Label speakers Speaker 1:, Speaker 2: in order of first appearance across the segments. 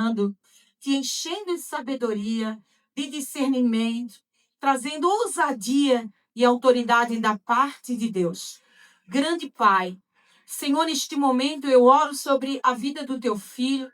Speaker 1: guiando, te enchendo de sabedoria, de discernimento, trazendo ousadia e autoridade da parte de Deus. Grande Pai, Senhor, neste momento eu oro sobre a vida do teu filho,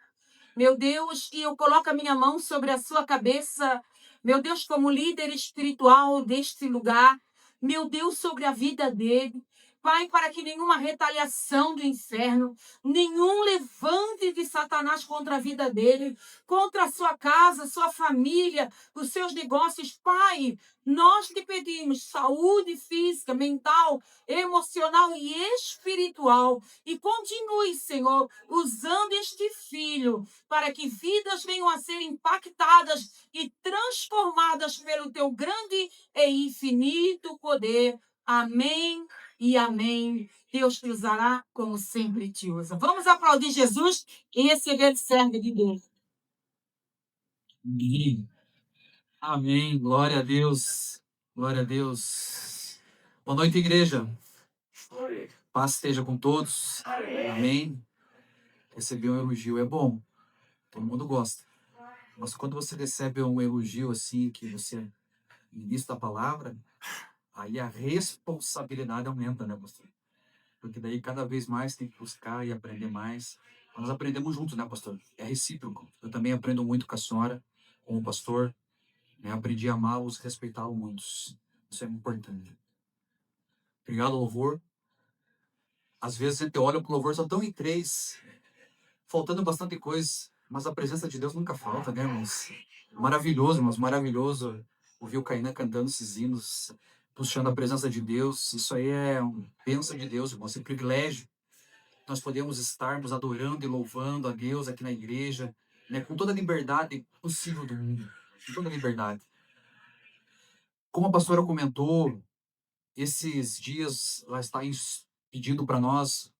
Speaker 1: meu Deus, e eu coloco a minha mão sobre a sua cabeça, meu Deus, como líder espiritual deste lugar, meu Deus, sobre a vida dele. Pai, para que nenhuma retaliação do inferno, nenhum levante de Satanás contra a vida dele, contra a sua casa, sua família, os seus negócios. Pai, nós te pedimos saúde física, mental, emocional e espiritual. E continue, Senhor, usando este filho para que vidas venham a ser impactadas e transformadas pelo teu grande e infinito poder. Amém e amém. Deus te usará como sempre te usa. Vamos aplaudir Jesus e esse grande servo de Deus.
Speaker 2: Amém. Amém. Glória a Deus. Glória a Deus. Boa noite, igreja. Paz esteja com todos. Amém. Receber um elogio é bom. Todo mundo gosta. Mas quando você recebe um elogio assim, que você ministra a palavra, aí a responsabilidade aumenta, né, pastor? Porque daí cada vez mais tem que buscar e aprender mais. Nós aprendemos juntos, né, pastor? É recíproco. Eu também aprendo muito com a senhora, com o pastor. Né? Aprendi a amá-los e respeitá-los muitos. Isso é importante. Obrigado, louvor. Às vezes a gente olha para o louvor, só estão em três, faltando bastante coisa, mas a presença de Deus nunca falta, né, irmãos? Maravilhoso, irmãos, maravilhoso ouvir o Kainan cantando esses hinos, puxando a presença de Deus. Isso aí é uma bênção de Deus, irmãos, é um privilégio. Nós podemos estarmos adorando e louvando a Deus aqui na igreja, né, com toda a liberdade possível do mundo, com toda a liberdade. Como a pastora comentou, esses dias ela está pedindo para nós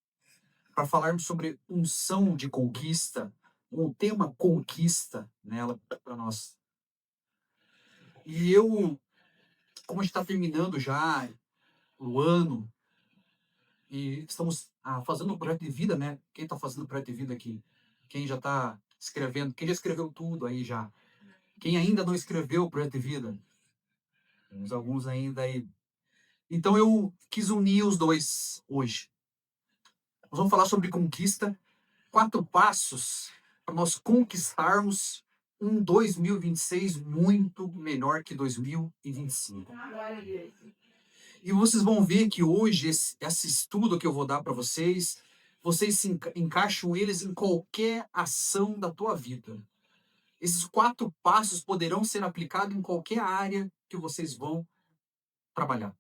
Speaker 2: para falarmos sobre unção de conquista, o tema conquista nela para nós. E eu, como a gente está terminando já o ano e estamos fazendo o projeto de vida, né? Quem está fazendo o projeto de vida aqui? Quem já está escrevendo? Quem já escreveu tudo aí já? Quem ainda não escreveu o projeto de vida? Temos alguns ainda aí. Então eu quis unir os dois hoje. Nós vamos falar sobre conquista, 4 passos para nós conquistarmos um 2026 muito melhor que 2025. E vocês vão ver que hoje esse estudo que eu vou dar para vocês, vocês encaixam eles em qualquer ação da tua vida. Esses 4 passos poderão ser aplicados em qualquer área que vocês vão trabalhar.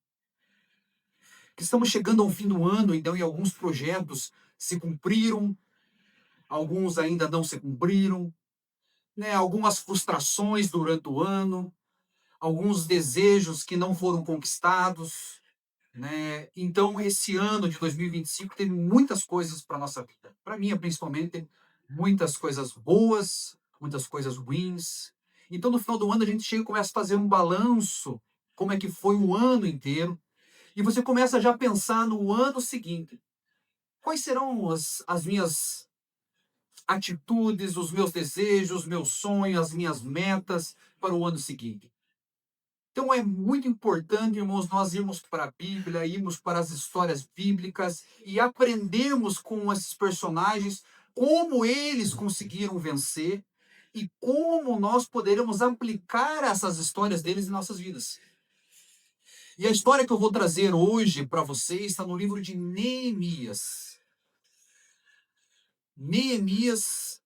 Speaker 2: Estamos chegando ao fim do ano, então, e alguns projetos se cumpriram, alguns ainda não se cumpriram, né? Algumas frustrações durante o ano, alguns desejos que não foram conquistados, né? Então, esse ano de 2025 teve muitas coisas para a nossa vida. Para mim, principalmente, muitas coisas boas, muitas coisas ruins. Então, no final do ano, a gente chega e começa a fazer um balanço, como é que foi o ano inteiro, e você começa já a pensar no ano seguinte. Quais serão as minhas atitudes, os meus desejos, meus sonhos, as minhas metas para o ano seguinte? Então é muito importante, irmãos, nós irmos para a Bíblia, irmos para as histórias bíblicas e aprendermos com esses personagens como eles conseguiram vencer e como nós poderemos aplicar essas histórias deles em nossas vidas. E a história que eu vou trazer hoje para vocês está no livro de Neemias. Neemias,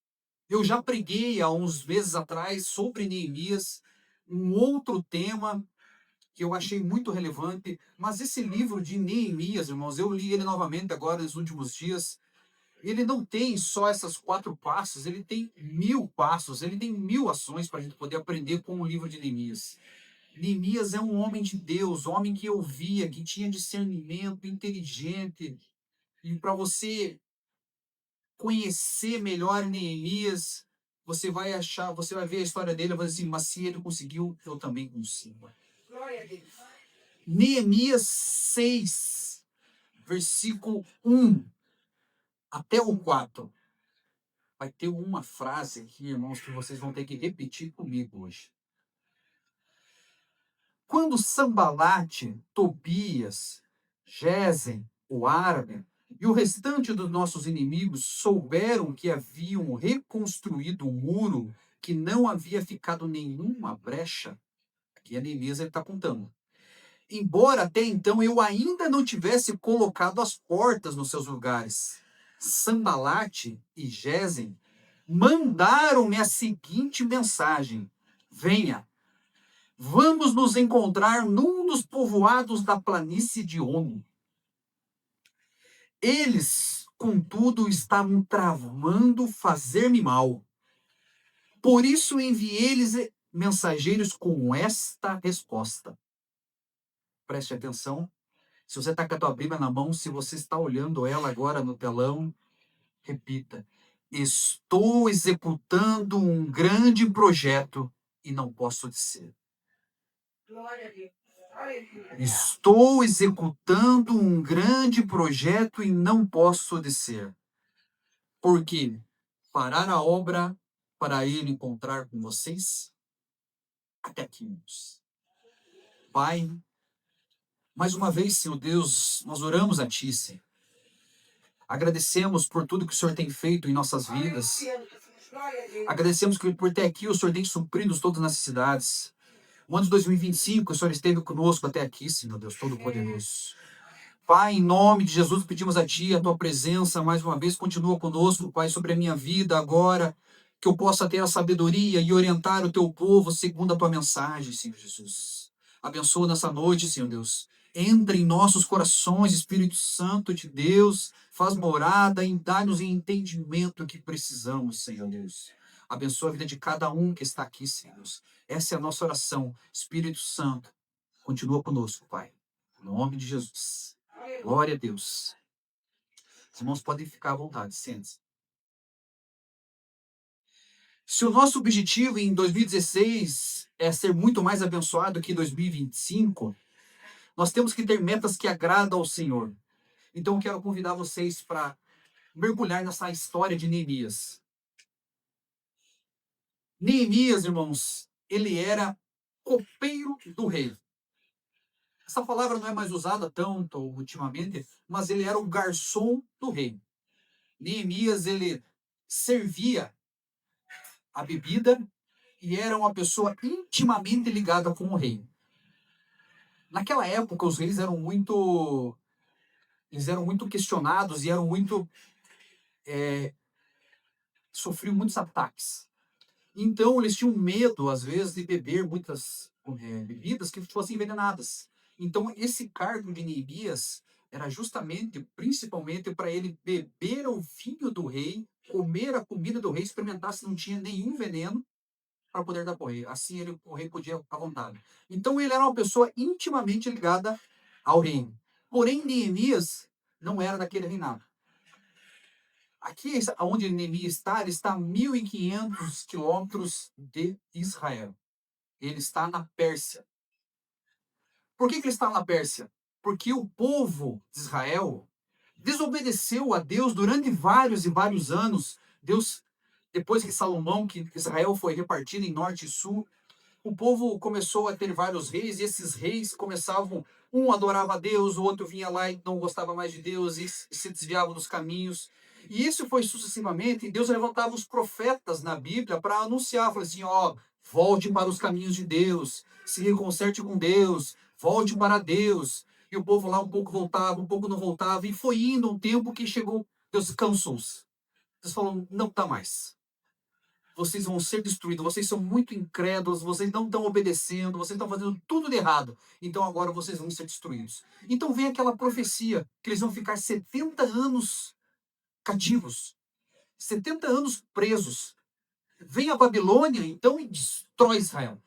Speaker 2: eu já preguei há uns meses atrás sobre Neemias, um outro tema que eu achei muito relevante, mas esse livro de Neemias, irmãos, eu li ele novamente agora nos últimos dias. Ele não tem só esses 4 passos, ele tem 1000 passos, ele tem 1000 ações para a gente poder aprender com o livro de Neemias. Neemias é um homem de Deus, homem que ouvia, que tinha discernimento, inteligente. E para você conhecer melhor Neemias, você vai ver a história dele e vai dizer assim, mas se ele conseguiu, eu também consigo. Glória a Deus. Neemias 6, versículo 1 até o 4. Vai ter uma frase aqui, irmãos, que vocês vão ter que repetir comigo hoje. Quando Sambalate, Tobias, Gesem, o árabe e o restante dos nossos inimigos souberam que haviam reconstruído um muro que não havia ficado nenhuma brecha, aqui a Neemias está contando. Embora até então eu ainda não tivesse colocado as portas nos seus lugares, Sambalate e Gesem mandaram-me a seguinte mensagem: venha, vamos nos encontrar num dos povoados da planície de Ono. Eles, contudo, estavam tramando fazer-me mal. Por isso enviei-lhes mensageiros com esta resposta. Preste atenção. Se você está com a tua Bíblia na mão, se você está olhando ela agora no telão, repita. Estou executando um grande projeto e não posso dizer.
Speaker 1: Glória a Deus.
Speaker 2: Estou executando um grande projeto e não posso descer. Porque parar a obra para ele encontrar com vocês? Até aqui, irmãos. Pai, mais uma vez, Senhor Deus, nós oramos a Ti, Senhor. Agradecemos por tudo que o Senhor tem feito em nossas vidas. Agradecemos que por até aqui o Senhor tem suprido todas as necessidades. O ano de 2025, o Senhor esteve conosco até aqui, Senhor Deus Todo-Poderoso. Pai, em nome de Jesus, pedimos a Ti, a Tua presença, mais uma vez, continua conosco, Pai, sobre a minha vida agora, que eu possa ter a sabedoria e orientar o Teu povo segundo a Tua mensagem, Senhor Jesus. Abençoa nessa noite, Senhor Deus. Entra em nossos corações, Espírito Santo de Deus, faz morada e dá-nos o entendimento que precisamos, Senhor Deus. Abençoa a vida de cada um que está aqui, Senhor Deus. Essa é a nossa oração. Espírito Santo, continua conosco, Pai. Em nome de Jesus. Glória a Deus. Os irmãos podem ficar à vontade, sente-se. Se o nosso objetivo em 2016 é ser muito mais abençoado que em 2025, nós temos que ter metas que agradam ao Senhor. Então, eu quero convidar vocês para mergulhar nessa história de Neemias. Neemias, irmãos, ele era copeiro do rei. Essa palavra não é mais usada tanto ultimamente, mas ele era o garçom do rei. Neemias, ele servia a bebida e era uma pessoa intimamente ligada com o rei. Naquela época, os reis eram muito questionados e sofriam muitos ataques. Então, eles tinham medo, às vezes, de beber muitas bebidas que fossem envenenadas. Então, esse cargo de Neemias era principalmente, para ele beber o vinho do rei, comer a comida do rei, experimentar se não tinha nenhum veneno, para poder dar para o rei. Assim, o rei podia à vontade. Então, ele era uma pessoa intimamente ligada ao reino. Porém, Neemias não era daquele reinado. Aqui, onde Neemias está, ele está a 1.500 quilômetros de Israel. Ele está na Pérsia. Por que ele está na Pérsia? Porque o povo de Israel desobedeceu a Deus durante vários e vários anos. Deus, depois que Israel foi repartido em norte e sul, o povo começou a ter vários reis, e esses reis começavam, um adorava a Deus, o outro vinha lá e não gostava mais de Deus, e se desviava dos caminhos. E isso foi sucessivamente, e Deus levantava os profetas na Bíblia para anunciar, falou assim, ó, volte para os caminhos de Deus, se reconserte com Deus, volte para Deus. E o povo lá um pouco voltava, um pouco não voltava, e foi indo um tempo que chegou, Deus cansou-se. Deus falou, não está mais. Vocês vão ser destruídos, vocês são muito incrédulos, vocês não estão obedecendo, vocês estão fazendo tudo de errado, então agora vocês vão ser destruídos. Então vem aquela profecia, que eles vão ficar 70 anos cativos, 70 anos presos. Vem a Babilônia, então, e destrói Israel.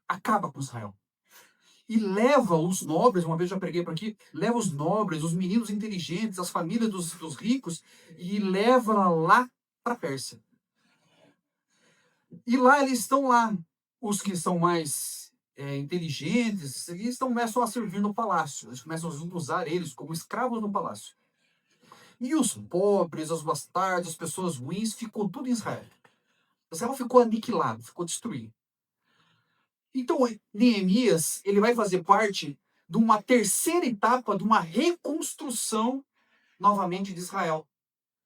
Speaker 2: Acaba com Israel. E leva os nobres, uma vez já preguei por aqui, leva os nobres, os meninos inteligentes, as famílias dos ricos, e leva lá para a Pérsia. E lá eles estão lá, os que são mais inteligentes, eles começam a servir no palácio. Eles começam a usar eles como escravos no palácio. E os pobres, os bastardos, as pessoas ruins, ficou tudo em Israel. Israel ficou aniquilado, ficou destruído. Então, Neemias, ele vai fazer parte de uma terceira etapa, de uma reconstrução novamente de Israel.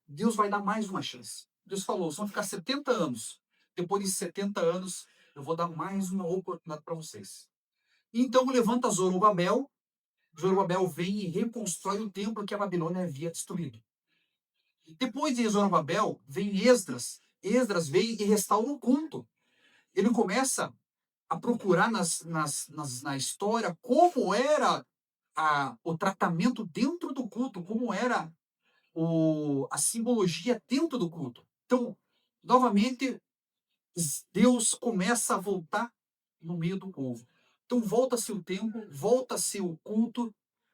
Speaker 2: Deus vai dar mais uma chance. Deus falou, vocês vão ficar 70 anos. Depois de 70 anos, eu vou dar mais uma oportunidade para vocês. Então, levanta Zorobabel. Zorobabel vem e reconstrói o templo que a Babilônia havia destruído. Depois de Zorobabel, vem Esdras. Esdras vem e restaura o culto. Ele começa a procurar na história como era o tratamento dentro do culto, como era a simbologia dentro do culto. Então, novamente, Deus começa a voltar no meio do povo. Então, volta-se o templo, volta-se o culto,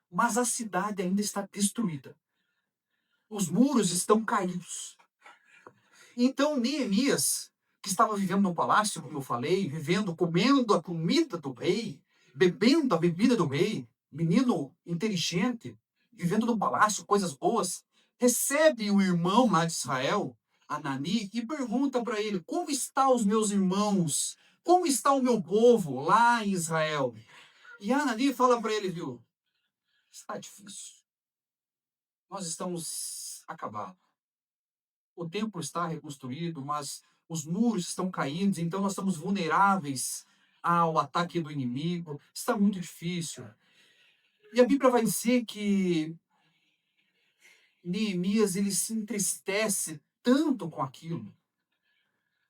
Speaker 2: mas a cidade ainda está destruída. Os muros estão caídos. Então, Neemias, que estava vivendo no palácio, como eu falei, vivendo, comendo a comida do rei, bebendo a bebida do rei, menino inteligente, vivendo no palácio, coisas boas, recebe o irmão lá de Israel, Anani, e pergunta para ele: como estão os meus irmãos? Como está o meu povo lá em Israel? E Anani fala para ele, viu, está difícil. Nós estamos acabados. O templo está reconstruído, mas os muros estão caindo, então nós estamos vulneráveis ao ataque do inimigo. Está muito difícil. E a Bíblia vai dizer que Neemias ele se entristece tanto com aquilo.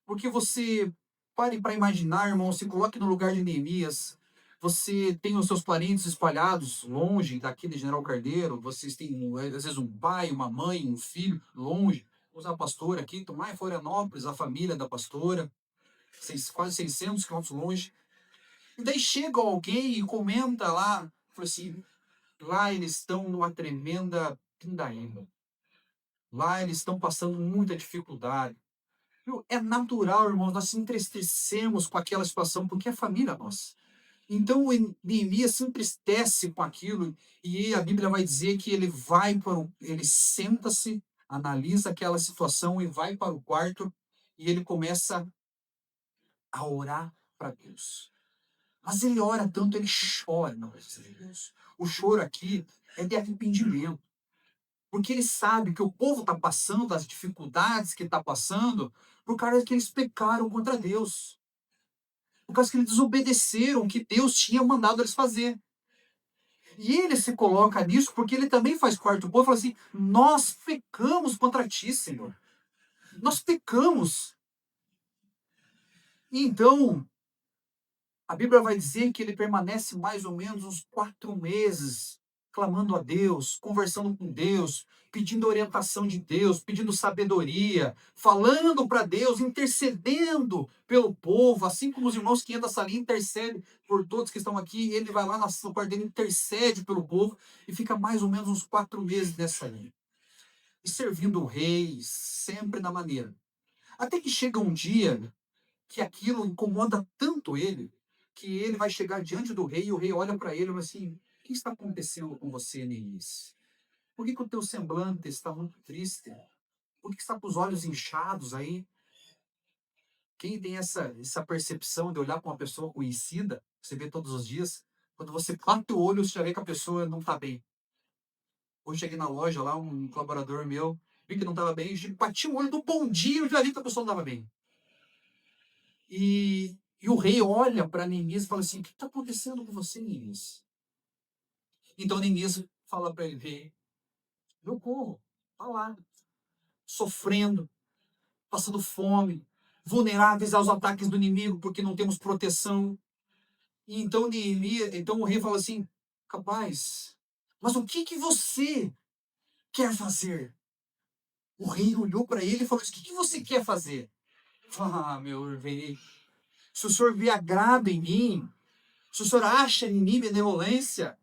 Speaker 2: Porque você pare para imaginar, irmão, se coloque no lugar de Neemias. Você tem os seus parentes espalhados longe daqui de General Carneiro. Vocês têm, às vezes, um pai, uma mãe, um filho longe. Vamos a pastora aqui, tomar em Florianópolis, a família da pastora, quase 600 quilômetros longe. E daí chega alguém e comenta lá, fala assim, lá eles estão numa tremenda pindaíba. Lá eles estão passando muita dificuldade. É natural, irmãos, nós se entristecemos com aquela situação, porque é família nossa. Então, Neemias se entristece com aquilo, e a Bíblia vai dizer que ele senta-se, analisa aquela situação e vai para o quarto, e ele começa a orar para Deus. Mas ele ora tanto, ele chora na presença de Deus. O choro aqui é de arrependimento. Porque ele sabe que o povo está passando, as dificuldades que está passando, por causa que eles pecaram contra Deus. Por causa que eles desobedeceram o que Deus tinha mandado eles fazer. E ele se coloca nisso porque ele também faz parte do povo e fala assim: nós pecamos contra ti, Senhor. Nós pecamos. E então, a Bíblia vai dizer que ele permanece mais ou menos uns 4 meses clamando a Deus, conversando com Deus, pedindo orientação de Deus, pedindo sabedoria, falando para Deus, intercedendo pelo povo, assim como os irmãos que entram nessa linha intercedem por todos que estão aqui, ele vai lá no quarto dele, intercede pelo povo e fica mais ou menos uns 4 meses nessa linha. E servindo o rei, sempre na maneira. Até que chega um dia que aquilo incomoda tanto ele, que ele vai chegar diante do rei e o rei olha para ele e fala assim: o que está acontecendo com você, Neemias? Por que o teu semblante está muito triste? Por que está com os olhos inchados aí? Quem tem essa percepção de olhar para uma pessoa conhecida, você vê todos os dias, quando você bate o olho, você já vê que a pessoa não está bem. Hoje cheguei na loja lá, um colaborador meu, vi que não estava bem, bati o olho do bom dia, eu já vi que a pessoa não estava bem. E o rei olha para Neemias e fala assim: o que está acontecendo com você, Neemias? Então Neemias fala para ele: rei, meu povo está lá, sofrendo, passando fome, vulneráveis aos ataques do inimigo, porque não temos proteção. E então então o rei fala assim: capaz, mas o que você quer fazer? O rei olhou para ele e falou assim: o que você quer fazer? Ah, meu rei, se o senhor vê agrado em mim, se o senhor acha em mim benevolência,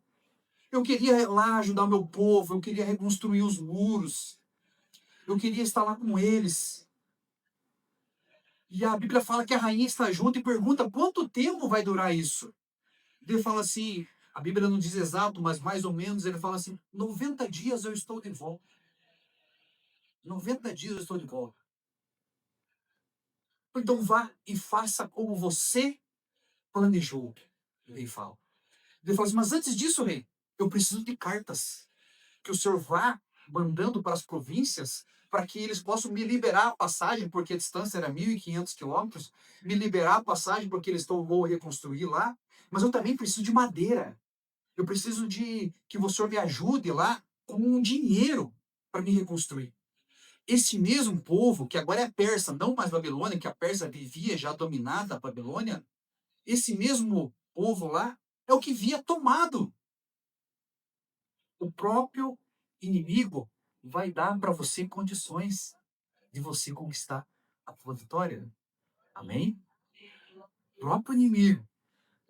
Speaker 2: eu queria ir lá ajudar o meu povo, eu queria reconstruir os muros, eu queria estar lá com eles. E a Bíblia fala que a rainha está junto e pergunta quanto tempo vai durar isso. Ele fala assim, a Bíblia não diz exato, mas mais ou menos, ele fala assim: 90 dias eu estou de volta. 90 dias eu estou de volta. Então vá e faça como você planejou. O rei fala. Ele fala assim, mas antes disso, rei, eu preciso de cartas. Que o senhor vá mandando para as províncias para que eles possam me liberar a passagem, porque a distância era 1.500 quilômetros, me liberar a passagem porque eles vão reconstruir lá. Mas eu também preciso de madeira. Eu preciso de que o senhor me ajude lá com um dinheiro para me reconstruir. Esse mesmo povo, que agora é persa, não mais Babilônia, que a Pérsia vivia já dominada a Babilônia, esse mesmo povo lá é o que via tomado. O próprio inimigo vai dar para você condições de você conquistar a sua vitória. Amém? O próprio inimigo,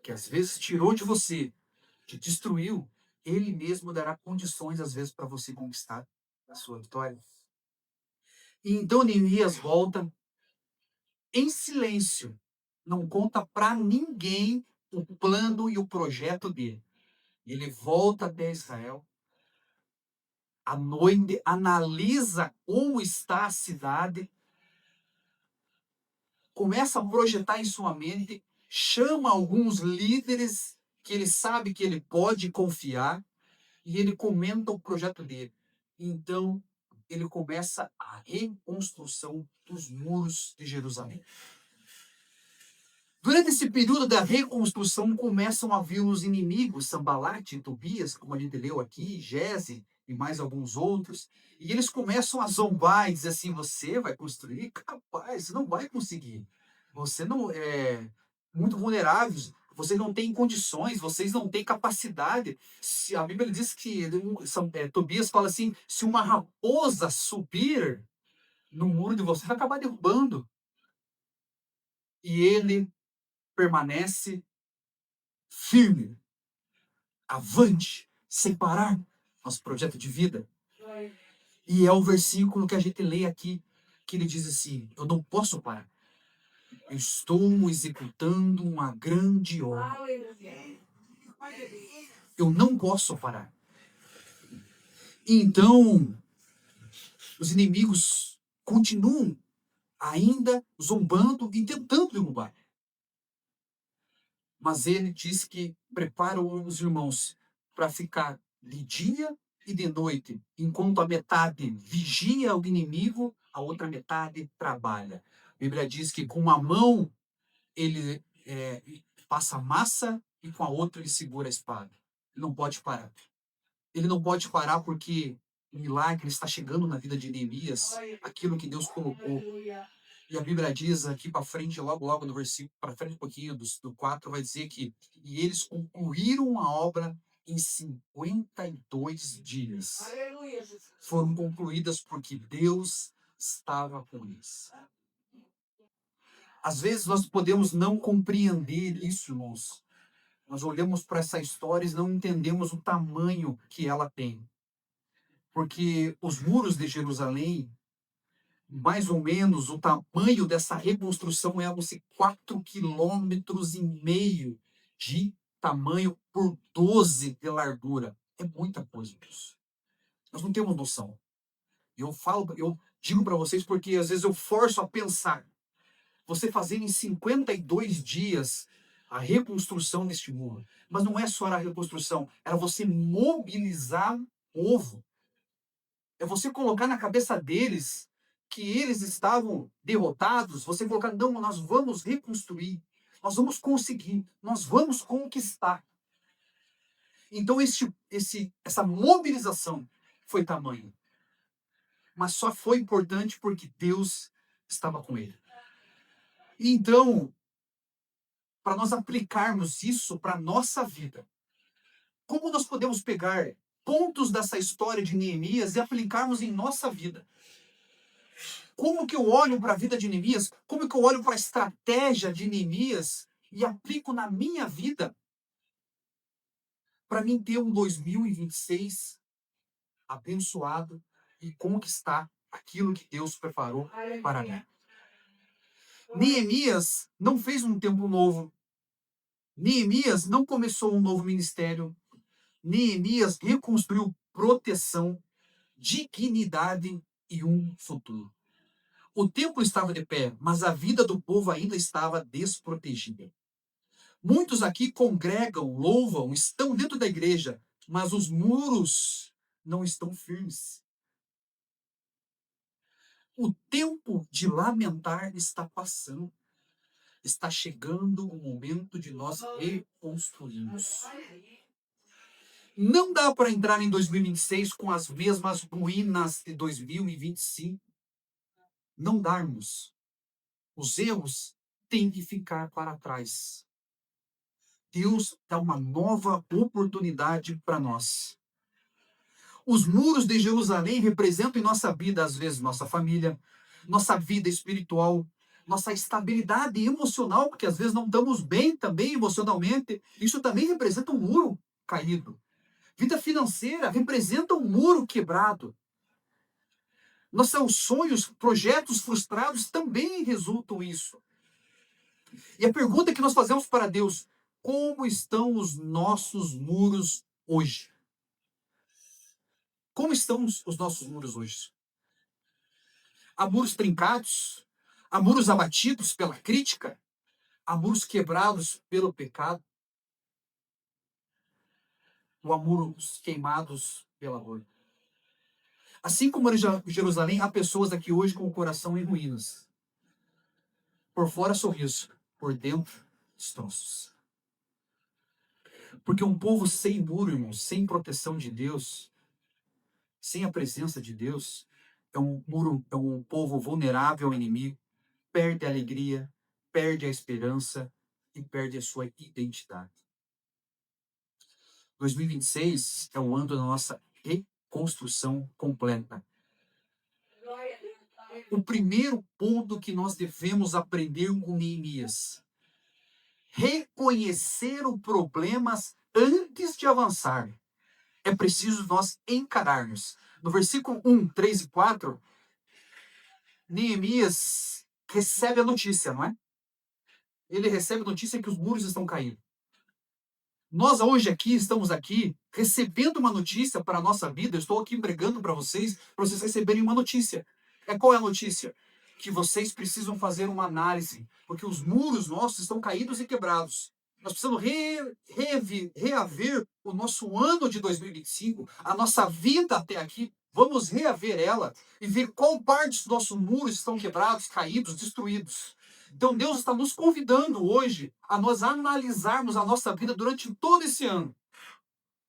Speaker 2: que às vezes tirou de você, te destruiu, ele mesmo dará condições, às vezes, para você conquistar a sua vitória. E então Neemias volta em silêncio, não conta para ninguém o plano e o projeto dele. Ele volta até Israel, à noite, analisa como está a cidade, começa a projetar em sua mente, chama alguns líderes que ele sabe que ele pode confiar e ele comenta o projeto dele. Então, ele começa a reconstrução dos muros de Jerusalém. Durante esse período da reconstrução, começam a vir os inimigos, Sambalate, Tobias, como a gente leu aqui, Gese e mais alguns outros, e eles começam a zombar e dizer assim, você vai construir? Capaz, você não vai conseguir. Você não é muito vulnerável, vocês não têm condições, vocês não têm capacidade. Se, a Bíblia diz que, Tobias fala assim, se uma raposa subir no muro de vocês, vai acabar derrubando. E ele permanece firme, avante, sem parar nosso projeto de vida. E é o versículo que a gente lê aqui, que ele diz assim, eu não posso parar. Eu estou executando uma grande obra. Eu não posso parar. E então, os inimigos continuam ainda zombando e tentando derrubar. Mas ele diz que prepara os irmãos para ficar de dia e de noite, enquanto a metade vigia o inimigo, a outra metade trabalha. A Bíblia diz que com uma mão ele passa massa e com a outra ele segura a espada. Ele não pode parar. Ele não pode parar porque o milagre está chegando na vida de Neemias, aquilo que Deus colocou. E a Bíblia diz aqui para frente, logo no versículo, para frente um pouquinho, do 4, vai dizer que e eles concluíram a obra em 52 dias. Foram concluídas porque Deus estava com eles. Às vezes nós podemos não compreender isso, irmãos. Nós olhamos para essa história e não entendemos o tamanho que ela tem. Porque os muros de Jerusalém, mais ou menos o tamanho dessa reconstrução é 4,5 quilômetros de tamanho por 12 de largura. É muita coisa isso. Nós não temos noção. Eu digo para vocês porque às vezes eu forço a pensar. Você fazer em 52 dias a reconstrução deste muro. Mas não é só a reconstrução, era você mobilizar o povo. É você colocar na cabeça deles que eles estavam derrotados, você colocar, não, nós vamos reconstruir, nós vamos conseguir, nós vamos conquistar. Então essa mobilização foi tamanho. Mas só foi importante porque Deus estava com ele. E então, para nós aplicarmos isso para a nossa vida, como nós podemos pegar pontos dessa história de Neemias e aplicarmos em nossa vida? Como que eu olho para a vida de Neemias? Como que eu olho para a estratégia de Neemias e aplico na minha vida para mim ter um 2026 abençoado e conquistar aquilo que Deus preparou para mim? Neemias não fez um tempo novo. Neemias não começou um novo ministério. Neemias reconstruiu proteção, dignidade e um futuro. O templo estava de pé, mas a vida do povo ainda estava desprotegida. Muitos aqui congregam, louvam, estão dentro da igreja, mas os muros não estão firmes. O tempo de lamentar está passando. Está chegando o momento de nós reconstruirmos. Não dá para entrar em 2026 com as mesmas ruínas de 2025. Não darmos. Os erros têm que ficar para trás. Deus dá uma nova oportunidade para nós. Os muros de Jerusalém representam em nossa vida, às vezes, nossa família, nossa vida espiritual, nossa estabilidade emocional, porque às vezes não estamos bem também emocionalmente. Isso também representa um muro caído. Vida financeira representa um muro quebrado. Nossos sonhos, projetos frustrados também resultam nisso. E a pergunta que nós fazemos para Deus: como estão os nossos muros hoje? Como estão os nossos muros hoje? Há muros trincados? Há muros abatidos pela crítica? Há muros quebrados pelo pecado? Ou há muros queimados pela dor? Assim como em Jerusalém, há pessoas aqui hoje com o coração em ruínas. Por fora, sorriso. Por dentro, destroços. Porque um povo sem muro, irmãos, sem proteção de Deus, sem a presença de Deus, é um muro, é um povo vulnerável ao inimigo, perde a alegria, perde a esperança e perde a sua identidade. 2026 é o ano da nossa reconstrução completa. O primeiro ponto que nós devemos aprender com Neemias: reconhecer os problemas antes de avançar. É preciso nós encararmos. No versículo 1, 3 e 4, Neemias recebe a notícia, não é? Ele recebe a notícia que os muros estão caindo. Nós hoje estamos aqui recebendo uma notícia para a nossa vida. Eu estou aqui pregando para vocês receberem uma notícia. Qual é a notícia? Que vocês precisam fazer uma análise, porque os muros nossos estão caídos e quebrados. Nós precisamos reaver o nosso ano de 2025, a nossa vida até aqui. Vamos reaver ela e ver qual parte dos nossos muros estão quebrados, caídos, destruídos. Então Deus está nos convidando hoje a nós analisarmos a nossa vida durante todo esse ano,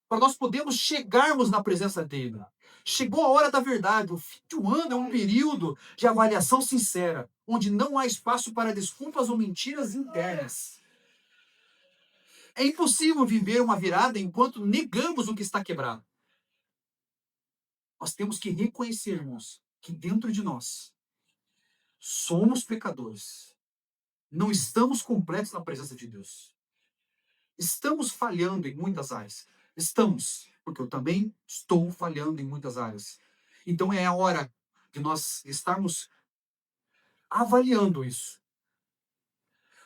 Speaker 2: para nós podermos chegarmos na presença dele. Chegou a hora da verdade. O fim de um ano é um período de avaliação sincera, onde não há espaço para desculpas ou mentiras internas. É impossível viver uma virada enquanto negamos o que está quebrado. Nós temos que reconhecer, irmãos, que dentro de nós somos pecadores. Não estamos completos na presença de Deus. Estamos falhando em muitas áreas. Estamos, porque eu também estou falhando em muitas áreas. Então é a hora de nós estarmos avaliando isso.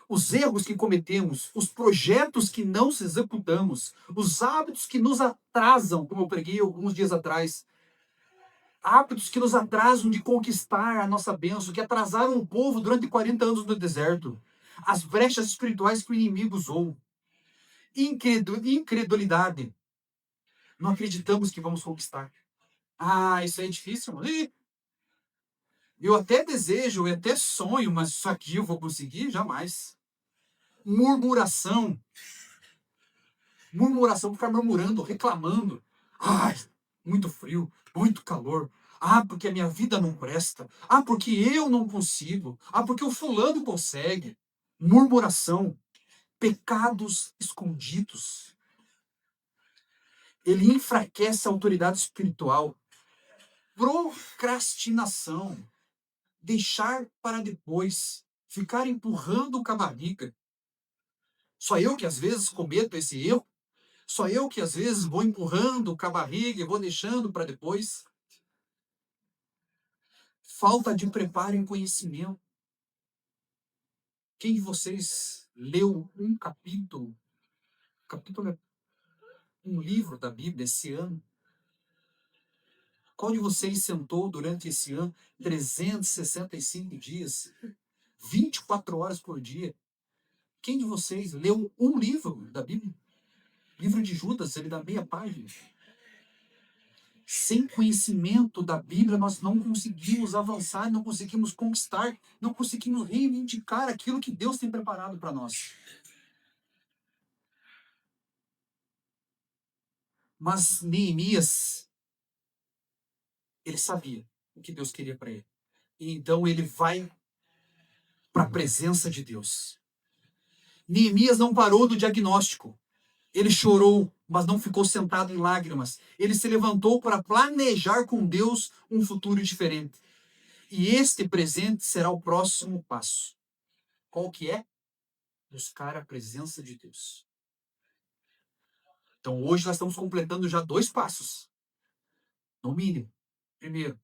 Speaker 2: Os erros que cometemos, os projetos que não se executamos, os hábitos que nos atrasam, como eu preguei alguns dias atrás. Hábitos que nos atrasam de conquistar a nossa bênção, que atrasaram o povo durante 40 anos no deserto. As brechas espirituais que o inimigo usou. Incredulidade. Não acreditamos que vamos conquistar. Ah, isso é difícil. Eu até desejo, eu até sonho, mas isso aqui eu vou conseguir? Jamais. Murmuração. Murmuração, ficar murmurando, reclamando. Ai, muito frio, muito calor. Ah, porque a minha vida não presta. Ah, porque eu não consigo. Ah, porque o fulano consegue. Murmuração. Pecados escondidos. Ele enfraquece a autoridade espiritual. Procrastinação. Deixar para depois. Ficar empurrando com a barriga. Só eu que às vezes cometo esse erro. Só eu que às vezes vou empurrando com a barriga e vou deixando para depois. Falta de preparo em conhecimento. Quem de vocês leu um capítulo? Capítulo é um livro da Bíblia esse ano. Qual de vocês sentou durante esse ano 365 dias, 24 horas por dia? Quem de vocês leu um livro da Bíblia? Livro de Judas, ele dá meia página. Sem conhecimento da Bíblia, nós não conseguimos avançar, não conseguimos conquistar, não conseguimos reivindicar aquilo que Deus tem preparado para nós. Mas Neemias, ele sabia o que Deus queria para ele. E então ele vai para a presença de Deus. Neemias não parou do diagnóstico. Ele chorou, mas não ficou sentado em lágrimas. Ele se levantou para planejar com Deus um futuro diferente. E este presente será o próximo passo. Qual que é? Buscar a presença de Deus. Então hoje nós estamos completando já 2 passos. No mínimo. Primeiro,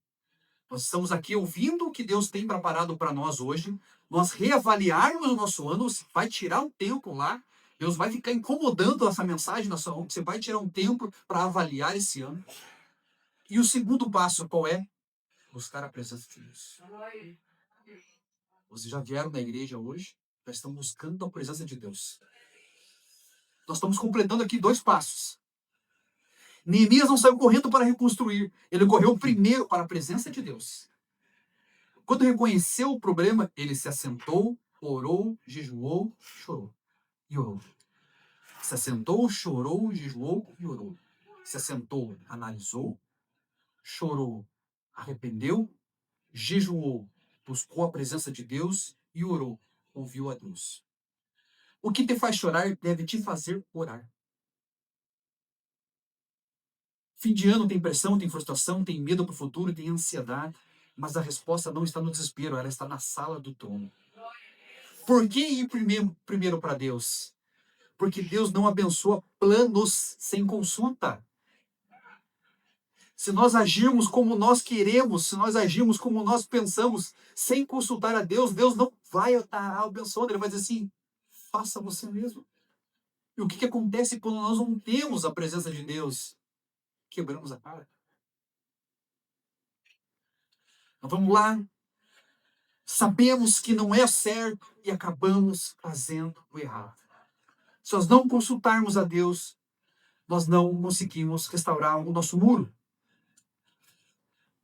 Speaker 2: nós estamos aqui ouvindo o que Deus tem preparado para nós hoje. Nós reavaliarmos o nosso ano. Você vai tirar um tempo lá. Deus vai ficar incomodando essa mensagem na sua. Você vai tirar um tempo para avaliar esse ano. E o segundo passo qual é? Buscar a presença de Deus. Vocês já vieram na igreja hoje? Já estão buscando a presença de Deus. Nós estamos completando aqui 2 passos. Neemias não saiu correndo para reconstruir. Ele correu primeiro para a presença de Deus. Quando reconheceu o problema, ele se assentou, orou, jejuou, chorou. E orou. Se assentou, chorou, jejuou e orou. Se assentou, analisou, chorou, arrependeu, jejuou, buscou a presença de Deus e orou, ouviu a Deus. O que te faz chorar deve te fazer orar. Fim de ano tem pressão, tem frustração, tem medo para o futuro, tem ansiedade, mas a resposta não está no desespero, ela está na sala do trono. Por que ir primeiro para Deus? Porque Deus não abençoa planos sem consulta. Se nós agirmos como nós queremos, se nós agirmos como nós pensamos, sem consultar a Deus, Deus não vai estar abençoando. Ele vai dizer assim, faça você mesmo. E o que acontece quando nós não temos a presença de Deus? Quebramos a cara. Então vamos lá. Sabemos que não é certo e acabamos fazendo o errado. Se nós não consultarmos a Deus, nós não conseguimos restaurar o nosso muro.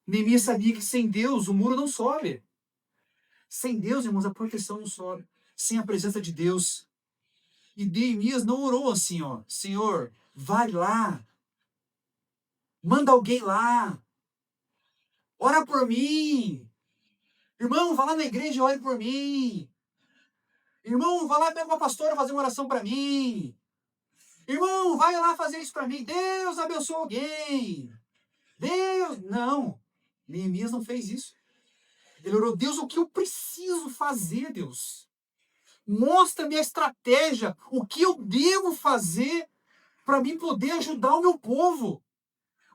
Speaker 2: Neemias sabia que sem Deus o muro não sobe. Sem Deus, irmãos, a proteção não sobe. Sem a presença de Deus. E Neemias não orou assim, ó. Senhor, vai lá. Manda alguém lá. Ora por mim. Irmão, vá lá na igreja e ore por mim. Irmão, vá lá e pega uma pastora fazer uma oração para mim. Irmão, vai lá fazer isso para mim. Deus abençoe alguém. Deus... Não. Neemias não fez isso. Ele orou, Deus, o que eu preciso fazer, Deus? Mostra-me a estratégia. O que eu devo fazer para mim poder ajudar o meu povo?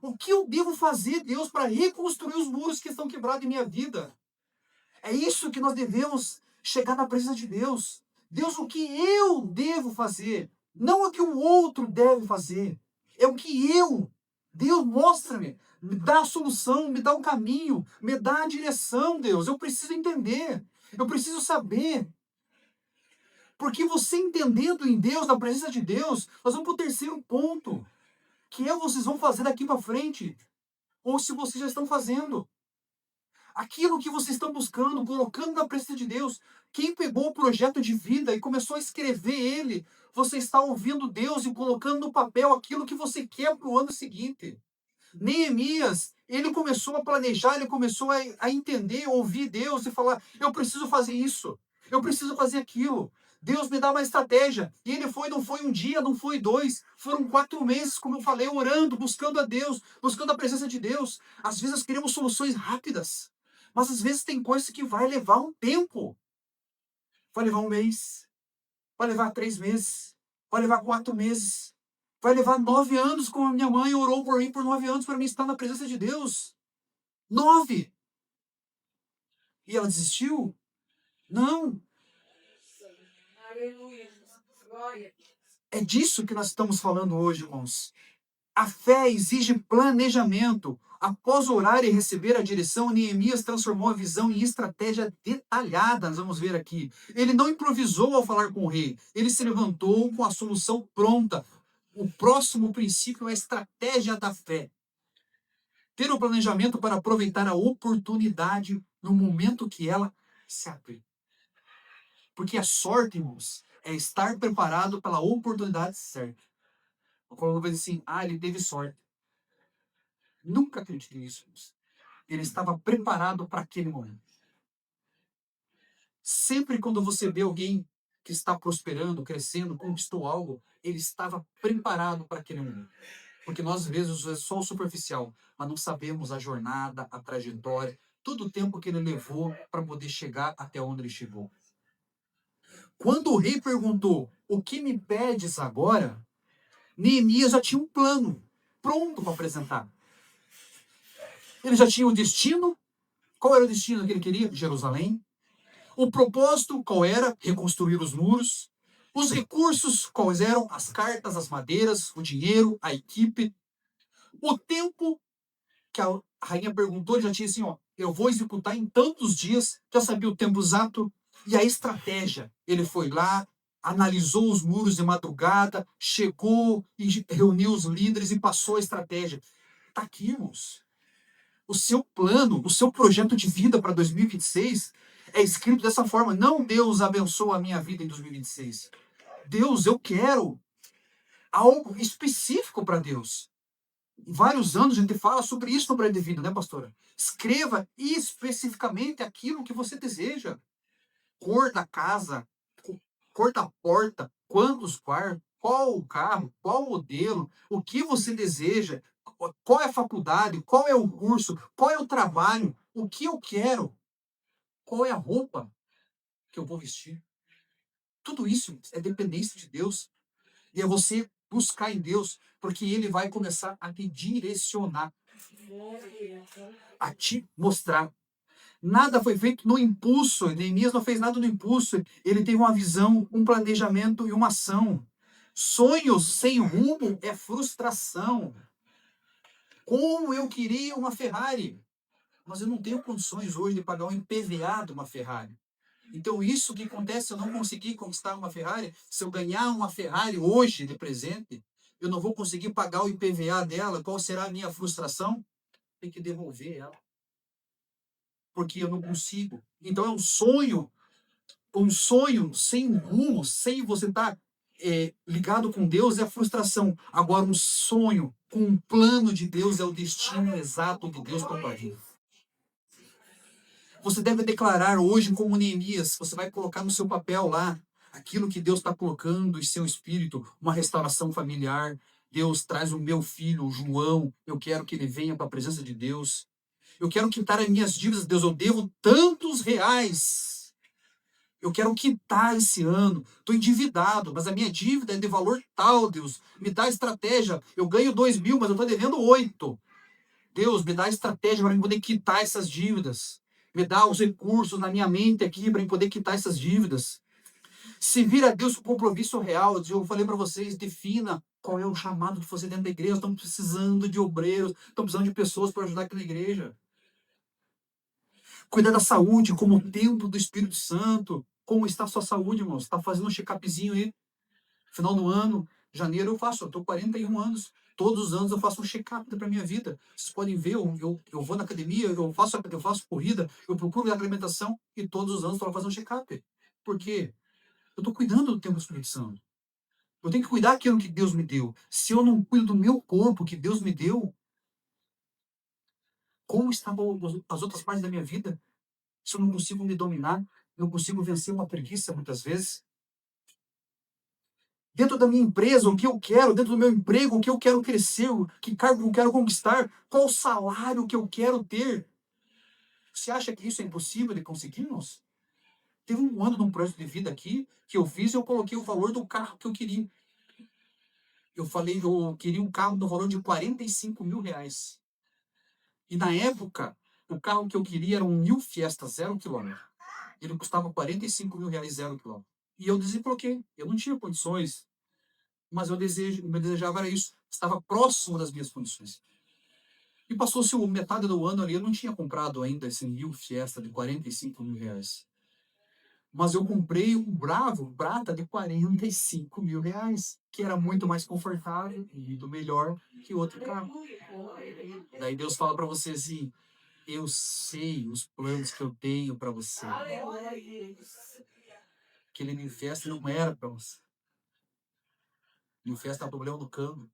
Speaker 2: O que eu devo fazer, Deus, para reconstruir os muros que estão quebrados em minha vida? É isso que nós devemos chegar na presença de Deus. Deus, o que eu devo fazer? Não o que o outro deve fazer. É o que eu. Deus, mostra-me. Me dá a solução, me dá um caminho, me dá a direção, Deus. Eu preciso entender. Eu preciso saber. Porque você entendendo em Deus, na presença de Deus, nós vamos para o terceiro ponto. Que é o que vocês vão fazer daqui para frente. Ou se vocês já estão fazendo. Aquilo que vocês estão buscando, colocando na presença de Deus. Quem pegou o projeto de vida e começou a escrever ele, você está ouvindo Deus e colocando no papel aquilo que você quer para o ano seguinte. Neemias, ele começou a planejar, ele começou a entender, ouvir Deus e falar, eu preciso fazer isso, eu preciso fazer aquilo. Deus me dá uma estratégia. E ele foi, não foi um dia, não foi 2, foram 4 meses, como eu falei, orando, buscando a Deus, buscando a presença de Deus. Às vezes nós queremos soluções rápidas, mas às vezes tem coisas que vai levar um tempo. Vai levar 1 mês, vai levar 3 meses, vai levar 4 meses, vai levar 9 anos, como a minha mãe orou por mim por 9 anos para mim estar na presença de Deus. 9! E ela desistiu? Não. É disso que nós estamos falando hoje, irmãos. A fé exige planejamento. Após orar e receber a direção, Neemias transformou a visão em estratégia detalhada. Nós vamos ver aqui. Ele não improvisou ao falar com o rei. Ele se levantou com a solução pronta. O próximo princípio é a estratégia da fé. Ter o planejamento para aproveitar a oportunidade no momento que ela se abrir. Porque a sorte, irmãos, é estar preparado pela oportunidade certa. Quando vai dizer assim, ele teve sorte. Nunca acreditei nisso, irmãos. Ele estava preparado para aquele momento. Sempre quando você vê alguém que está prosperando, crescendo, conquistou algo, ele estava preparado para aquele momento. Porque nós, às vezes, é só o superficial, mas não sabemos a jornada, a trajetória, todo o tempo que ele levou para poder chegar até onde ele chegou. Quando o rei perguntou, o que me pedes agora? Neemias já tinha um plano pronto para apresentar. Ele já tinha o destino. Qual era o destino que ele queria? Jerusalém. O propósito, qual era? Reconstruir os muros. Os recursos, quais eram? As cartas, as madeiras, o dinheiro, a equipe. O tempo que a rainha perguntou, ele já tinha assim, eu vou executar em tantos dias, já sabia o tempo exato. E a estratégia, ele foi lá, analisou os muros de madrugada, chegou e reuniu os líderes e passou a estratégia. Está aqui, irmãos. O seu plano, o seu projeto de vida para 2026 é escrito dessa forma. Não Deus abençoa a minha vida em 2026. Deus, eu quero algo específico para Deus. Em vários anos a gente fala sobre isso no Bread de Vida, né, pastora? Escreva especificamente aquilo que você deseja. Cor da casa, cor da porta, quantos quartos, qual o carro, qual o modelo, o que você deseja, qual é a faculdade, qual é o curso, qual é o trabalho, o que eu quero, qual é a roupa que eu vou vestir. Tudo isso é dependência de Deus. E é você buscar em Deus, porque Ele vai começar a te direcionar, a te mostrar. Nada foi feito no impulso. Neemias não fez nada no impulso. Ele teve uma visão, um planejamento e uma ação. Sonhos sem rumo é frustração. Como eu queria uma Ferrari, mas eu não tenho condições hoje de pagar um IPVA de uma Ferrari. Então, isso que acontece, eu não consegui conquistar uma Ferrari. Se eu ganhar uma Ferrari hoje de presente, eu não vou conseguir pagar o IPVA dela. Qual será a minha frustração? Tem que devolver ela. Porque eu não consigo. Então, é um sonho sem rumo, sem você estar ligado com Deus, é a frustração. Agora, um sonho com um plano de Deus é o destino exato de Deus para a tua vida. Você deve declarar hoje como Neemias, você vai colocar no seu papel lá, aquilo que Deus está colocando em seu espírito, uma restauração familiar. Deus traz o meu filho, o João, eu quero que ele venha para a presença de Deus. Eu quero quitar as minhas dívidas, Deus, eu devo tantos reais. Eu quero quitar esse ano. Estou endividado, mas a minha dívida é de valor tal, Deus. Me dá estratégia. Eu ganho 2.000, mas eu estou devendo 8. Deus, me dá estratégia para eu poder quitar essas dívidas. Me dá os recursos na minha mente aqui para eu poder quitar essas dívidas. Se vir a Deus com compromisso real, eu falei para vocês, defina qual é o chamado de você dentro da igreja. Estamos precisando de obreiros, estamos precisando de pessoas para ajudar aquela igreja. Cuidar da saúde como templo do Espírito Santo. Como está a sua saúde, irmãos? Está fazendo um check-upzinho aí? Final do ano, janeiro eu faço. Eu estou 41 anos. Todos os anos eu faço um check-up para a minha vida. Vocês podem ver, eu vou na academia, eu faço corrida, eu procuro alimentação e todos os anos eu estou fazendo um check-up. Por quê? Eu estou cuidando do templo do Espírito Santo. Eu tenho que cuidar daquilo que Deus me deu. Se eu não cuido do meu corpo que Deus me deu, como estavam as outras partes da minha vida? Se eu não consigo me dominar, não consigo vencer uma preguiça muitas vezes. Dentro da minha empresa, o que eu quero, dentro do meu emprego, o que eu quero crescer, que cargo eu quero conquistar, qual salário que eu quero ter. Você acha que isso é impossível de conseguirmos? Teve um ano de um projeto de vida aqui que eu fiz e eu coloquei o valor do carro que eu queria. Eu falei, eu queria um carro no valor de 45 mil reais. E na época, o carro que eu queria era um New Fiesta 0 km. Ele custava 45 mil reais 0 km. E eu desbloqueei. Eu não tinha condições Mas eu desejava era isso. Estava próximo das minhas condições. E passou-se metade do ano ali, eu não tinha comprado ainda esse New Fiesta de 45 mil reais. Mas eu comprei um Bravo prata de 45 mil reais, que era muito mais confortável e muito melhor que outro carro. Daí Deus fala para você assim, eu sei os planos que eu tenho para você. Aquele New Fiesta não era para você. New Fiesta tá problema no câmbio.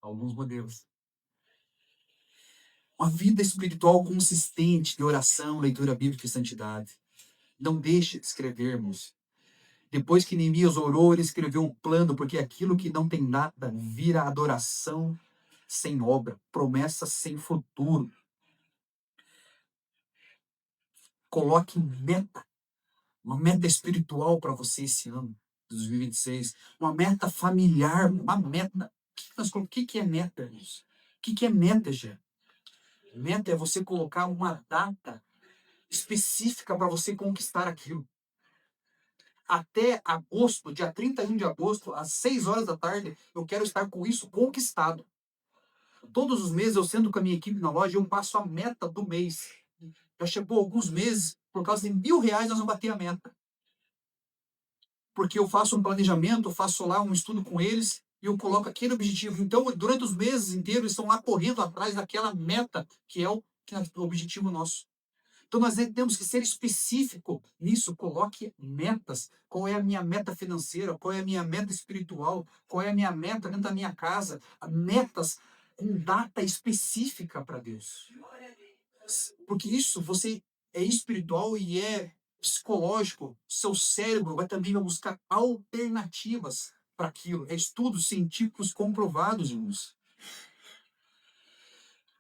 Speaker 2: Alguns modelos. Uma vida espiritual consistente de oração, leitura bíblica e santidade. Não deixe de escrevermos. Depois que Neemias orou, ele escreveu um plano, porque aquilo que não tem nada vira adoração sem obra, promessa sem futuro. Coloque meta, uma meta espiritual para você esse ano, 2026. Uma meta familiar, uma meta. O que é meta, irmãos? O que é meta, já? Meta é você colocar uma data específica para você conquistar aquilo. Até agosto, dia 31 de agosto, às 6 horas da tarde, eu quero estar com isso conquistado. Todos os meses eu sento com a minha equipe na loja e eu passo a meta do mês. Já chegou alguns meses, por causa de R$ 1.000, nós vamos bater a meta. Porque eu faço um planejamento, eu faço lá um estudo com eles e eu coloco aquele objetivo. Então, durante os meses inteiros, eles estão lá correndo atrás daquela meta, que é o objetivo nosso. Então, nós temos que ser específico nisso. Coloque metas. Qual é a minha meta financeira? Qual é a minha meta espiritual? Qual é a minha meta dentro da minha casa? Metas com data específica para Deus. Porque isso, você é espiritual e é psicológico. Seu cérebro vai também buscar alternativas para aquilo. É estudos científicos comprovados, irmãos.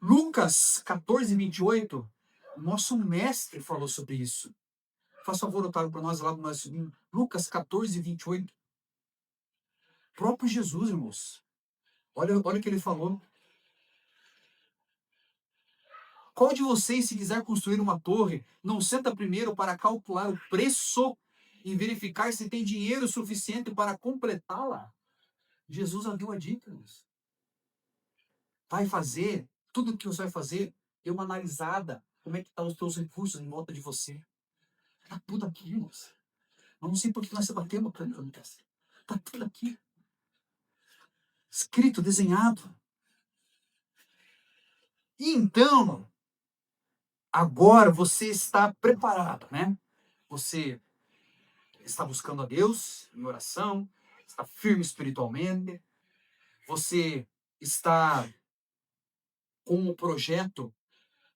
Speaker 2: Lucas 14:28, nosso mestre falou sobre isso. Faça favor, Otávio, para nós lá no nosso Lucas 14:28. Próprio Jesus, irmãos. Olha o que ele falou. Qual de vocês, se quiser construir uma torre, não senta primeiro para calcular o preço e verificar se tem dinheiro suficiente para completá-la? Jesus já deu a dica, irmãos. Vai fazer, tudo que você vai fazer, dê uma analisada. Como é que estão os teus recursos em volta de você? Está tudo aqui, irmãos. Não sei por que nós batemos para ele. Está tudo aqui. Escrito, desenhado. E então, agora você está preparado, né? Você está buscando a Deus em oração, está firme espiritualmente, você está com um projeto,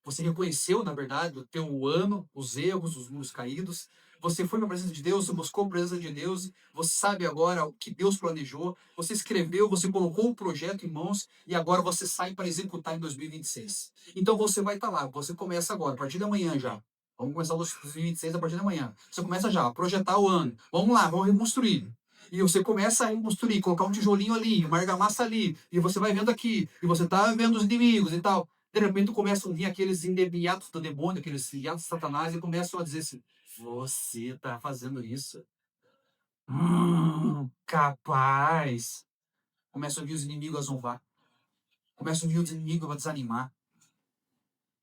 Speaker 2: você reconheceu, na verdade, o teu ano, os erros, os muros caídos, você foi na presença de Deus, você buscou a presença de Deus, você sabe agora o que Deus planejou, você escreveu, você colocou o projeto em mãos e agora você sai para executar em 2026. Então você vai estar lá, você começa agora, a partir de amanhã já. Vamos começar 2026 a partir de amanhã. Você começa já a projetar o ano. Vamos lá, vamos reconstruir. E você começa a reconstruir, colocar um tijolinho ali, uma argamassa ali, e você vai vendo aqui, e você tá vendo os inimigos e tal. De repente começam a vir aqueles endemoniados do demônio, aqueles enviados de Satanás, e começam a dizer assim: você está fazendo isso? Capaz. Começam a vir os inimigos a zombar. Começam a vir os inimigos a desanimar.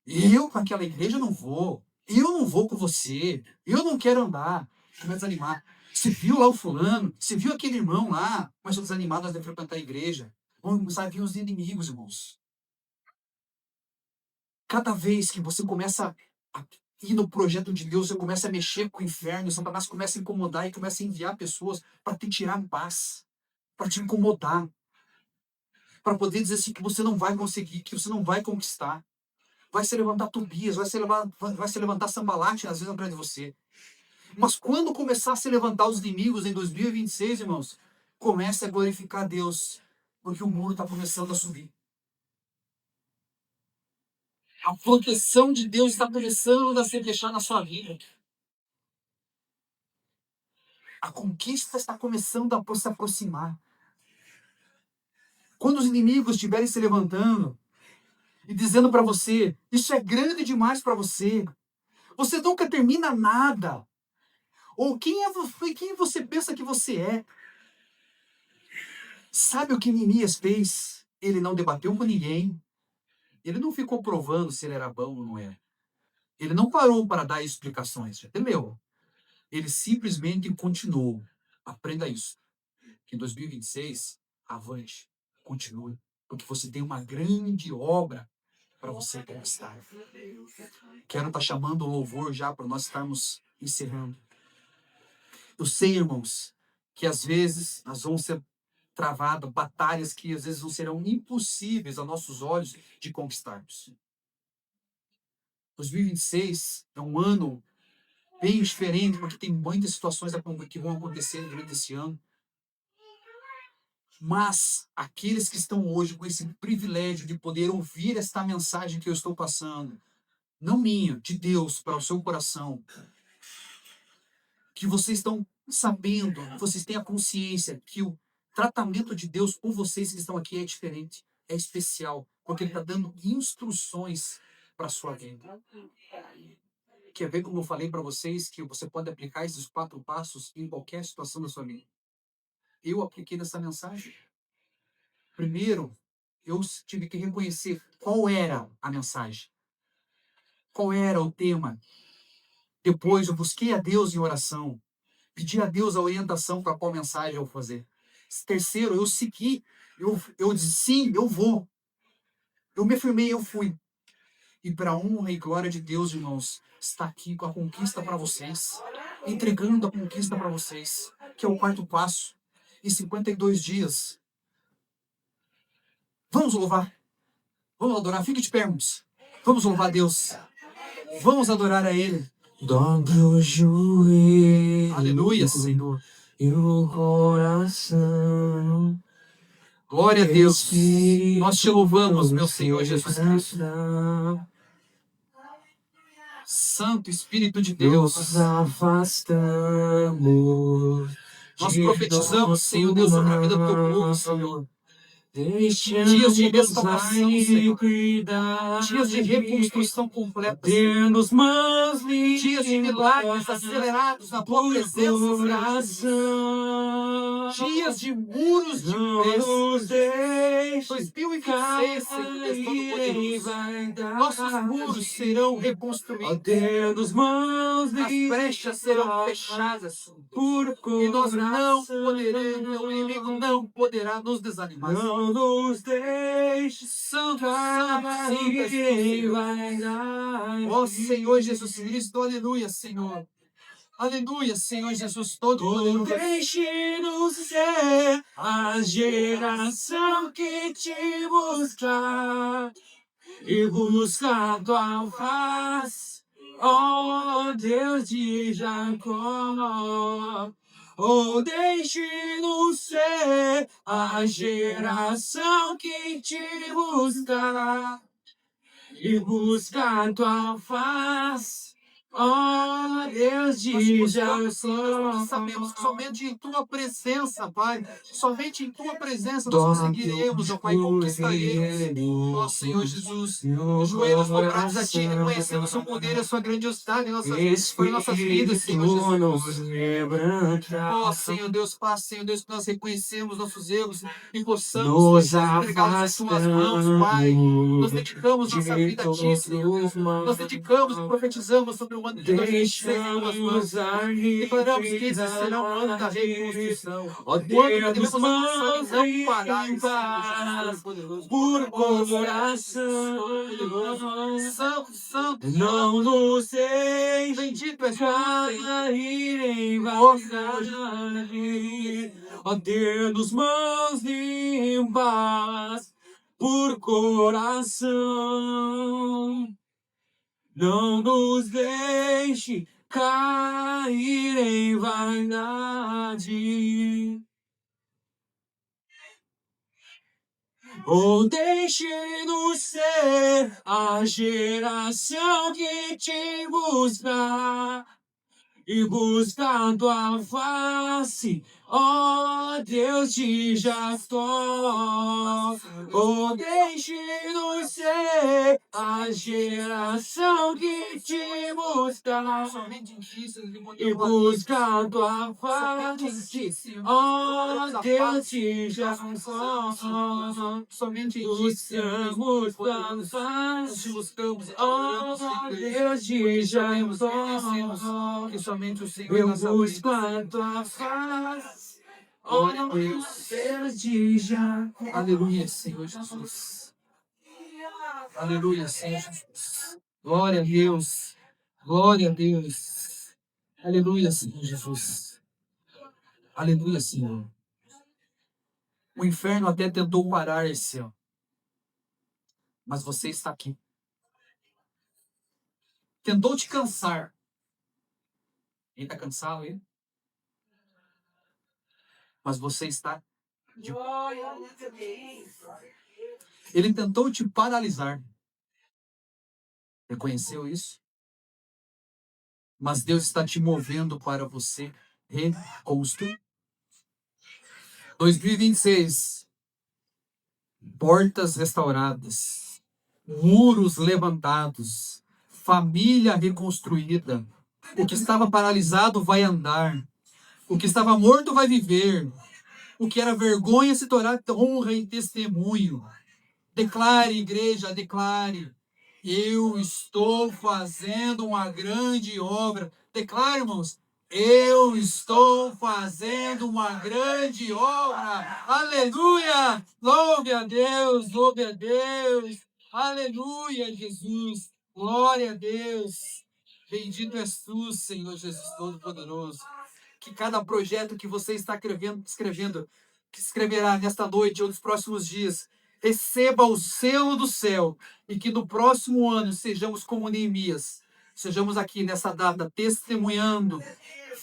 Speaker 2: Eu com aquela igreja não vou. Eu não vou com você. Eu não quero andar. Começa a desanimar. Você viu lá o fulano? Você viu aquele irmão lá? Começou a desanimar de frequentar a igreja. Vão começar a vir os inimigos, irmãos. Cada vez que você começa a ir no projeto de Deus, você começa a mexer com o inferno, Satanás começa a incomodar e começa a enviar pessoas para te tirar em paz, para te incomodar, para poder dizer assim que você não vai conseguir, que você não vai conquistar. Vai se levantar Tobias, vai se levantar Sambalate às vezes atrás de você. Mas quando começar a se levantar os inimigos em 2026, irmãos, comece a glorificar Deus, porque o muro está começando a subir. A proteção de Deus está começando a se deixar na sua vida. A conquista está começando a se aproximar. Quando os inimigos estiverem se levantando e dizendo para você, isso é grande demais para você, você nunca termina nada. Ou quem você pensa que você é? Sabe o que Neemias fez? Ele não debateu com ninguém. Ele não ficou provando se ele era bom ou não era. Ele não parou para dar explicações, entendeu? Ele simplesmente continuou. Aprenda isso. Que em 2026, avante, continue. Porque você tem uma grande obra para você conquistar. Quero estar chamando o louvor já para nós estarmos encerrando. Eu sei, irmãos, que às vezes nós vamos ser travados, batalhas que às vezes não serão impossíveis a nossos olhos de conquistarmos. 2026 é um ano bem diferente, porque tem muitas situações que vão acontecer durante esse ano. Mas aqueles que estão hoje com esse privilégio de poder ouvir esta mensagem que eu estou passando, não minha, de Deus, para o seu coração, que vocês estão sabendo, vocês têm a consciência que o tratamento de Deus por vocês que estão aqui é diferente, é especial, porque Ele está dando instruções para a sua vida. Quer ver como eu falei para vocês que você pode aplicar esses 4 passos em qualquer situação da sua vida? Eu apliquei nessa mensagem. Primeiro, eu tive que reconhecer qual era a mensagem, qual era o tema. Depois, eu busquei a Deus em oração, pedi a Deus a orientação para qual mensagem eu vou fazer. Terceiro, eu segui, eu disse sim, eu vou. Eu me afirmei, eu fui. E para a honra e glória de Deus, irmãos, está aqui com a conquista para vocês, entregando a conquista para vocês, que é o 4º passo, em 52 dias. Vamos louvar, vamos adorar, fique de pé, irmãos. Vamos louvar a Deus, vamos adorar a Ele.
Speaker 3: Dobre o joelho.
Speaker 2: Aleluia, Senhor.
Speaker 3: E o coração.
Speaker 2: Glória a Deus. Nós te louvamos, meu Senhor Jesus Cristo. Santo Espírito de Deus.
Speaker 3: Nos afastamos.
Speaker 2: Nós profetizamos, Senhor Deus, sobre a vida do teu povo, Senhor. Dias de restauração, Senhor. Dias de reconstrução completa, Senhor. Dias de milagres acelerados na tua presença, Senhor. Dias de muros de pés. 2026, Senhor Deus Todo-Poderoso. Nossos muros serão reconstruídos. As brechas serão fechadas, Senhor. E nós não poderemos, o inimigo não poderá nos desanimar.
Speaker 3: Não nos deixe
Speaker 2: Santo, ó Senhor Jesus Cristo, aleluia, Senhor. Aleluia, Senhor Jesus Todo-Poderoso.
Speaker 3: Deixe-nos ser a geração que te buscar e buscar tua face, ó Deus de Jacó. Oh, deixe-nos ser a geração que te buscar e buscar tua face, ó Deus de Jacó.
Speaker 2: Sabemos que somente em tua presença, Pai, somente em tua presença nós conseguiremos, ó Pai, conquistaremos. Ó Senhor Jesus, os joelhos dobrados a ti, reconhecendo o seu poder e a sua grandiosidade em nossas vidas, Senhor Jesus. Ó Senhor Deus, Pai, Senhor Deus, que nós reconhecemos nossos erros e possamos entregar as tuas mãos, Pai. Nós dedicamos nossa vida a ti, Senhor. Nós dedicamos e profetizamos sobre o ano de 2026 em tuas mãos. Declaramos que esse será o ano da reconstrução. O ano que devemos avançar e não parar em
Speaker 3: Por coração,
Speaker 2: Santo, Santo,
Speaker 3: não nos deixe
Speaker 2: bendito és
Speaker 3: cair em vaidade, ó Deus, mãos limpas por coração. Não nos deixe cair em vaidade. Ou deixe-nos ser a geração que te buscar e buscar tua face, ó ó Deus de Jacó, oh, deixe-nos ser a geração que te buscar
Speaker 2: Somente em ti, Senhor,
Speaker 3: e buscar tua face, ó Deus de Jacó.
Speaker 2: somente em ti,
Speaker 3: Buscamos tua face, ó Deus de Jacó.
Speaker 2: que somente o Senhor
Speaker 3: Eu
Speaker 2: nossa
Speaker 3: busco
Speaker 2: vida.
Speaker 3: a tua face,
Speaker 2: Glória a
Speaker 3: ó
Speaker 2: Deus.
Speaker 3: Deus de Jacó.
Speaker 2: Aleluia, Senhor Jesus. Aleluia, Senhor Jesus. Glória a Deus. Glória a Deus. Aleluia, Senhor Jesus. Aleluia, Senhor. O inferno até tentou parar esse, ó, mas você está aqui. Tentou te cansar. Quem está cansado aí? Mas você está de... Ele tentou te paralisar. Reconheceu isso? Mas Deus está te movendo para você reconstruir. 2026. Portas restauradas. Muros levantados. Família reconstruída. O que estava paralisado vai andar. O que estava morto vai viver. O que era vergonha se tornar honra e testemunho. Declare, igreja, declare. Eu estou fazendo uma grande obra. Declare, irmãos. Eu estou fazendo uma grande obra. Aleluia! Louve a Deus, louve a Deus. Aleluia, Jesus. Glória a Deus. Bendito és tu, Senhor Jesus Todo-Poderoso. Que cada projeto que você está escrevendo, que escreverá nesta noite ou nos próximos dias, receba o selo do céu e que no próximo ano sejamos como Neemias, sejamos aqui nessa data testemunhando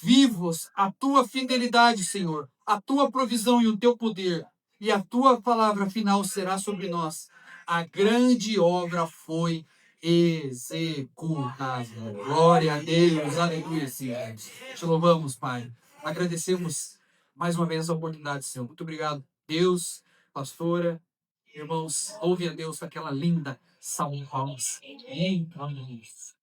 Speaker 2: vivos a tua fidelidade, Senhor, a tua provisão e o teu poder, e a tua palavra final será sobre nós. A grande obra foi executada. Glória a Deus, aleluia, Senhor. Te louvamos, Pai. Agradecemos mais uma vez a oportunidade, Senhor. Muito obrigado, Deus, pastora, irmãos. Ouve a Deus com aquela linda salva de palmas. Em nome de Jesus.